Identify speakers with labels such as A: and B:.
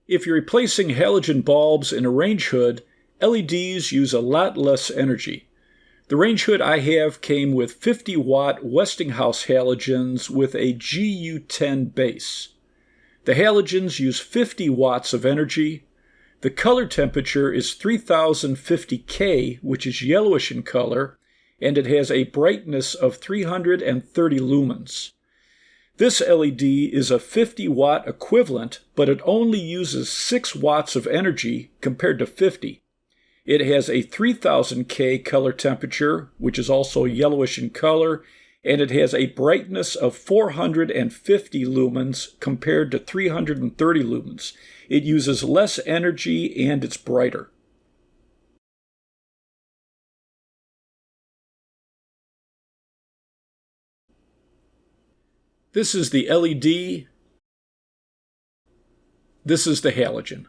A: If you're replacing halogen bulbs in a range hood, LEDs use a lot less energy. The range hood I have came with 50-watt Westinghouse halogens with a Gu10 base. The halogens use 50 watts of energy. The color temperature is 3050 K, which is yellowish in color, and it has a brightness of 330 lumens. This LED is a 50-watt equivalent, but it only uses 6 watts of energy compared to 50. It has a 3000 K color temperature, which is also yellowish in color, and it has a brightness of 450 lumens compared to 330 lumens. It uses less energy and it's brighter. This is the LED. This is the halogen.